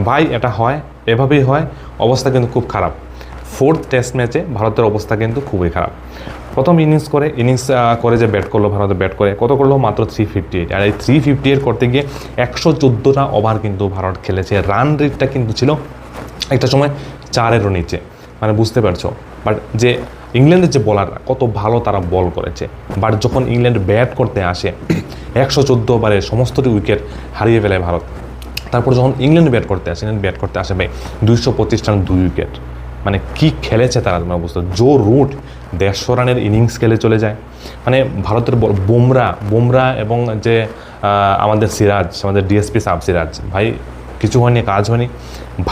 ভাই এটা হয়, এভাবেই হয়, অবস্থা কিন্তু খুব খারাপ। ফোর্থ টেস্ট ম্যাচে ভারতের অবস্থা কিন্তু খুবই খারাপ। প্রথম ইনিংস করে যে ব্যাট করলো, ভারতে ব্যাট করে কত করলো, মাত্র 358। আর এই 358 করতে গিয়ে 114টা ওভার কিন্তু ভারত খেলেছে। রান রেটটা কিন্তু ছিল একটা সময় 4-এরও নিচে, মানে বুঝতে পারছো। বাট যে ইংল্যান্ডের যে বোলাররা কত ভালো তারা বল করেছে, বাট যখন ইংল্যান্ড ব্যাট করতে আসে 114 ওভারে সমস্তটি উইকেট হারিয়ে ফেলে ভারত। তারপর যখন ইংল্যান্ড ব্যাট করতে আসে ভাই 225 রান 2 উইকেট। মানে কি খেলেছে তারা, তোমরা বুঝতে, জো রুট 150 রানের ইনিংস খেলে চলে যায়। মানে ভারতের বুমরা এবং যে আমাদের সিরাজ, আমাদের ডিএসপি সাব সিরাজ, ভাই কিছু হয়নি, কাজ হয়নি।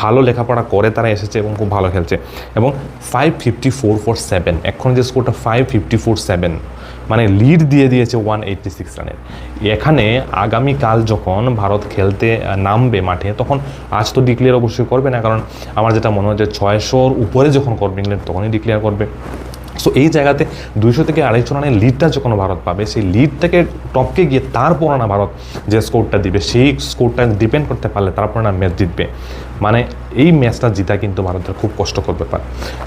ভালো লেখাপড়া করে তারা এসেছে এবং খুব ভালো খেলছে। এবং 554 ফর 7, এখন যে স্কোরটা 554-7, মানে লিড দিয়ে দিয়েছে 186 রানের। এখানে আগামীকাল যখন ভারত খেলতে নামবে মাঠে, তখন আজ তো ডিক্লেয়ার অবশ্যই করবে না, কারণ আমার যেটা মনে হয় যে 600-র উপরে যখন করবে ইংল্যান্ড তখনই ডিক্লেয়ার করবে। সো এই জায়গাতে 200 থেকে 250 রানের লিডটা যখন ভারত পাবে, সেই লিডটাকে টপকে গিয়ে তারপর না ভারত যে স্কোরটা দিবে, সেই স্কোরটা ডিপেন্ড করতে পারলে তারপর না ম্যাচ জিতবে। মানে এই ম্যাচটা জিতা কিন্তু ভারতের খুব কষ্টকর ব্যাপার।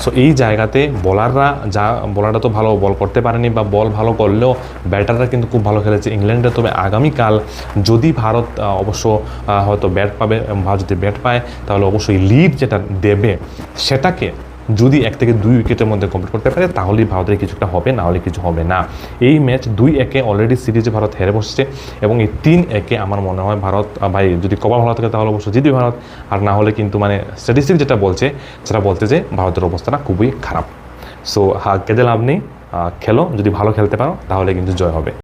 সো এই জায়গাতে বোলাররা তো ভালো বল করতে পারেনি, বা বল ভালো করলেও ব্যাটাররা কিন্তু খুব ভালো খেলেছে ইংল্যান্ডে। তবে আগামীকাল যদি ভারত অবশ্য হয়তো ব্যাট পাবে, ভারত যদি ব্যাট পায় তাহলে অবশ্যই লিড যেটা দেবে সেটাকে যদি 1 থেকে 2 উইকেটের মধ্যে কমপ্লিট করতে পারে তাহলেই ভারতের কিছুটা হবে, না হলে কিছু হবে না। এই ম্যাচ 2-1 অলরেডি সিরিজে ভারত হেরে বসছে, এবং এই 3-1 আমার মনে হয় ভারত, ভাই যদি কপাল ভালো থাকে তাহলে অবশ্যই জিতবে ভারত, আর না হলে কিন্তু মানে স্ট্যাটিস্টিক যেটা বলছে সেটা বলতে যে ভারতের অবস্থাটা খুবই খারাপ। সো কেঁদে লাভ নেই, খেলো, যদি ভালো খেলতে পারো তাহলে কিন্তু জয় হবে।